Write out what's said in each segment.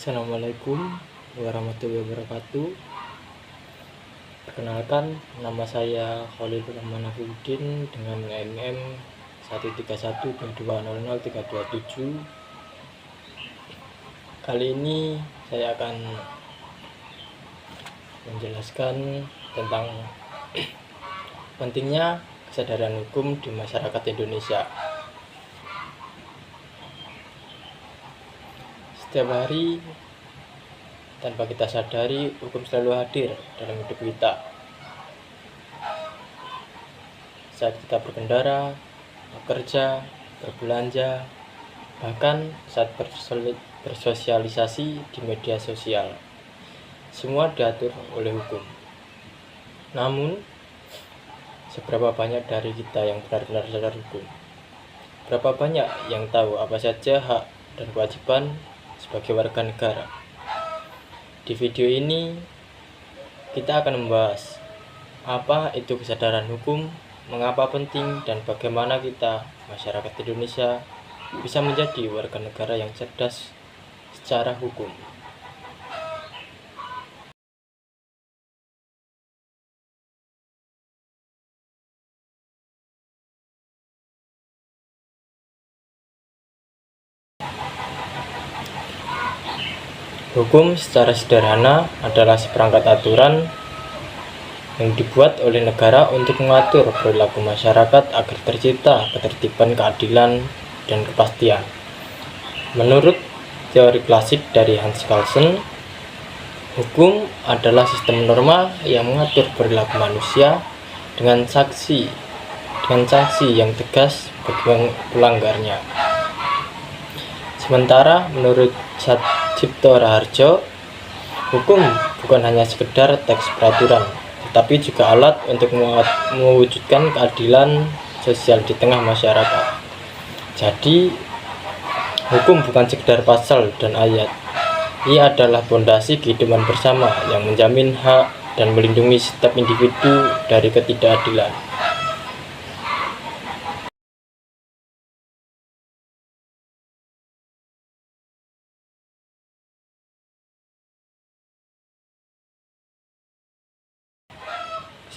Assalamualaikum warahmatullahi wabarakatuh. Perkenalkan, nama saya Khalil Rahman Afiuddin dengan NIM 13122000327. Kali ini saya akan menjelaskan tentang pentingnya kesadaran hukum di masyarakat Indonesia. Setiap hari tanpa kita sadari, hukum selalu hadir dalam hidup kita. Saat kita berkendara, bekerja, berbelanja, bahkan saat bersosialisasi di media sosial, semua diatur oleh hukum. Namun, seberapa banyak dari kita yang benar-benar sadar hukum? Berapa banyak yang tahu apa saja hak dan kewajiban sebagai warga negara? Di video ini kita akan membahas apa itu kesadaran hukum, mengapa penting, dan bagaimana kita masyarakat Indonesia bisa menjadi warga negara yang cerdas secara hukum. Hukum secara sederhana adalah seperangkat aturan yang dibuat oleh negara untuk mengatur perilaku masyarakat agar tercipta ketertiban, keadilan, dan kepastian. Menurut teori klasik dari Hans Kelsen, hukum adalah sistem norma yang mengatur perilaku manusia dengan sanksi yang tegas bagi pelanggarnya. Sementara menurut Cipto Raharjo, hukum bukan hanya sekedar teks peraturan, tetapi juga alat untuk mewujudkan keadilan sosial di tengah masyarakat. Jadi, hukum bukan sekedar pasal dan ayat. Ia adalah fondasi kehidupan bersama yang menjamin hak dan melindungi setiap individu dari ketidakadilan.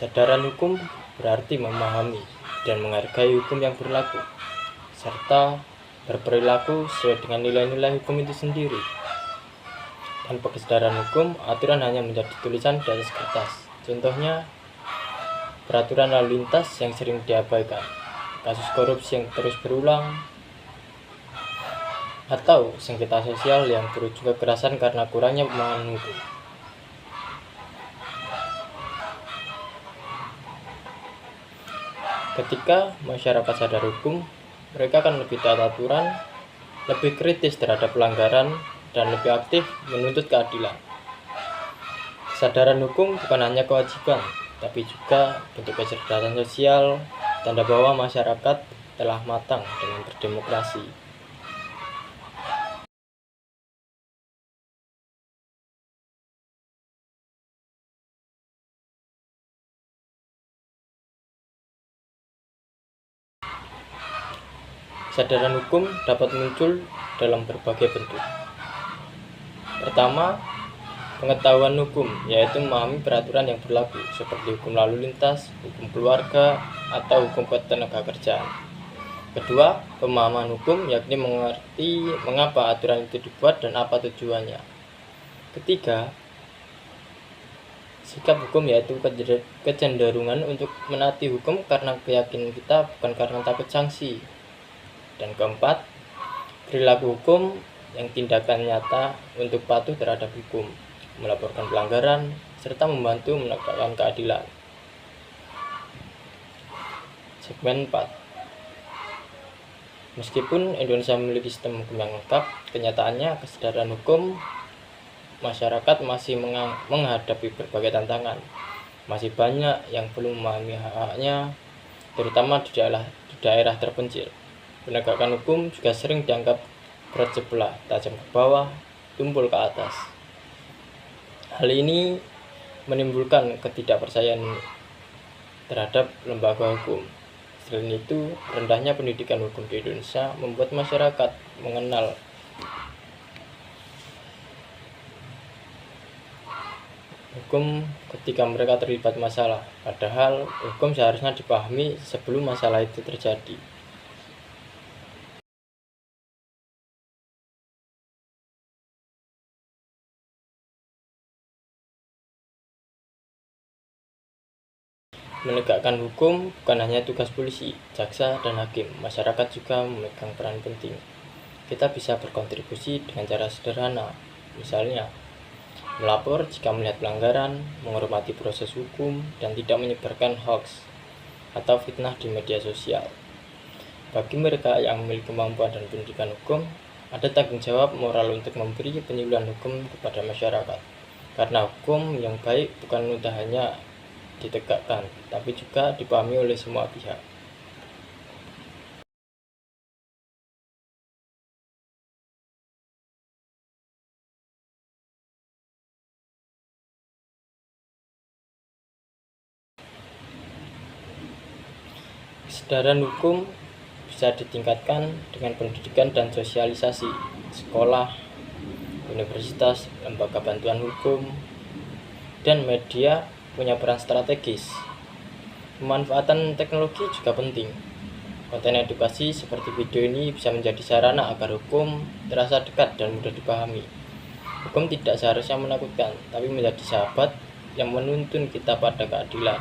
Kesadaran hukum berarti memahami dan menghargai hukum yang berlaku, serta berperilaku sesuai dengan nilai-nilai hukum itu sendiri. Tanpa kesadaran hukum, aturan hanya menjadi tulisan di atas kertas. Contohnya, peraturan lalu lintas yang sering diabaikan, kasus korupsi yang terus berulang, atau sengketa sosial yang berujung kekerasan karena kurangnya pemahaman hukum. Ketika masyarakat sadar hukum, mereka akan lebih taat aturan, lebih kritis terhadap pelanggaran, dan lebih aktif menuntut keadilan. Kesadaran hukum bukan hanya kewajiban, tapi juga bentuk kecerdasan sosial, tanda bahwa masyarakat telah matang dengan berdemokrasi. Kesadaran hukum dapat muncul dalam berbagai bentuk. Pertama, pengetahuan hukum, yaitu memahami peraturan yang berlaku, seperti hukum lalu lintas, hukum keluarga, atau hukum ketenagakerjaan. Kedua, pemahaman hukum, yakni mengerti mengapa aturan itu dibuat dan apa tujuannya. Ketiga, sikap hukum, yaitu kecenderungan untuk menaati hukum karena keyakinan kita, bukan karena takut sanksi. Dan keempat, perilaku hukum yang tindakan nyata untuk patuh terhadap hukum, melaporkan pelanggaran, serta membantu menegakkan keadilan. Segmen 4. Meskipun Indonesia memiliki sistem hukum yang lengkap, kenyataannya kesadaran hukum masyarakat masih menghadapi berbagai tantangan. Masih banyak yang belum memahami hak-haknya, terutama di daerah terpencil. Penegakan hukum juga sering dianggap berat sebelah, tajam ke bawah, tumpul ke atas. Hal ini menimbulkan ketidakpercayaan terhadap lembaga hukum. Selain itu, rendahnya pendidikan hukum di Indonesia membuat masyarakat mengenal hukum ketika mereka terlibat masalah, padahal hukum seharusnya dipahami sebelum masalah itu terjadi. Menegakkan hukum bukan hanya tugas polisi, jaksa, dan hakim. Masyarakat juga memegang peran penting. Kita bisa berkontribusi dengan cara sederhana, misalnya melapor jika melihat pelanggaran, menghormati proses hukum, dan tidak menyebarkan hoax atau fitnah di media sosial. Bagi mereka yang memiliki kemampuan dan pendidikan hukum, ada tanggung jawab moral untuk memberi penyuluhan hukum kepada masyarakat. Karena hukum yang baik bukan mudah hanya ditegakkan, tapi juga dipahami oleh semua pihak. Kesadaran hukum bisa ditingkatkan dengan pendidikan dan sosialisasi. Sekolah, universitas, lembaga bantuan hukum, dan media punya peran strategis. Pemanfaatan teknologi juga penting. Konten edukasi seperti video ini bisa menjadi sarana agar hukum terasa dekat dan mudah dipahami. Hukum tidak seharusnya menakutkan, tapi menjadi sahabat yang menuntun kita pada keadilan.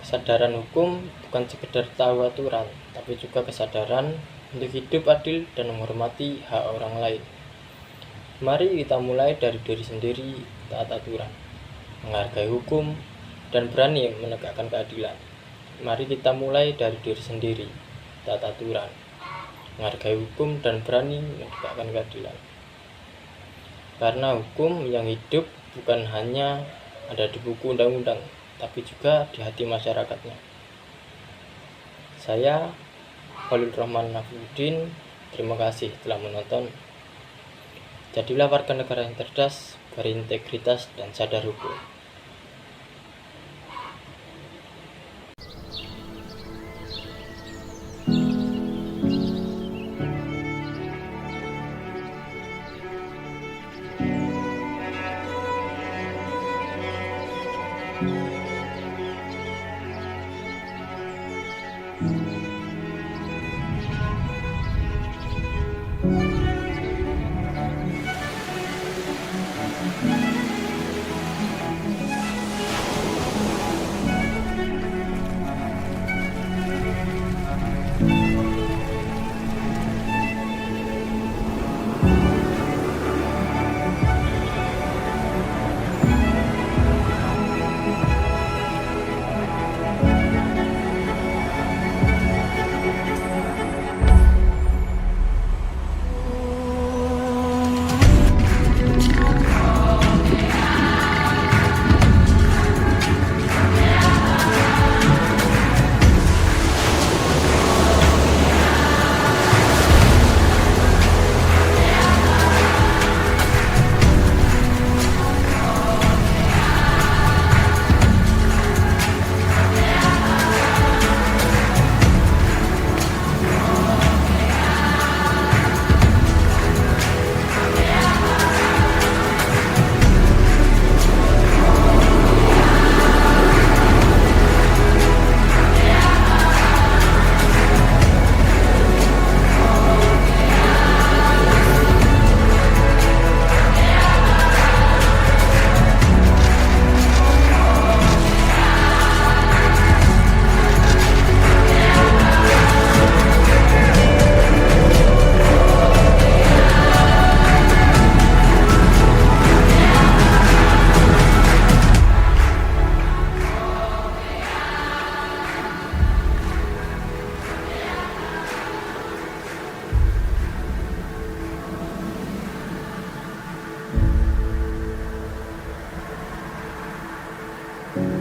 Kesadaran hukum bukan sekedar tahu aturan, tapi juga kesadaran untuk hidup adil dan menghormati hak orang lain. Mari kita mulai dari diri sendiri, taat aturan, menghargai hukum, dan berani menegakkan keadilan. Mari kita mulai dari diri sendiri, taat aturan, menghargai hukum, dan berani menegakkan keadilan. Karena hukum yang hidup bukan hanya ada di buku undang-undang, tapi juga di hati masyarakatnya. Saya, Khalil Rahman Nafiuddin, terima kasih telah menonton. Jadilah warga negara yang cerdas, berintegritas, dan sadar hukum. kasih.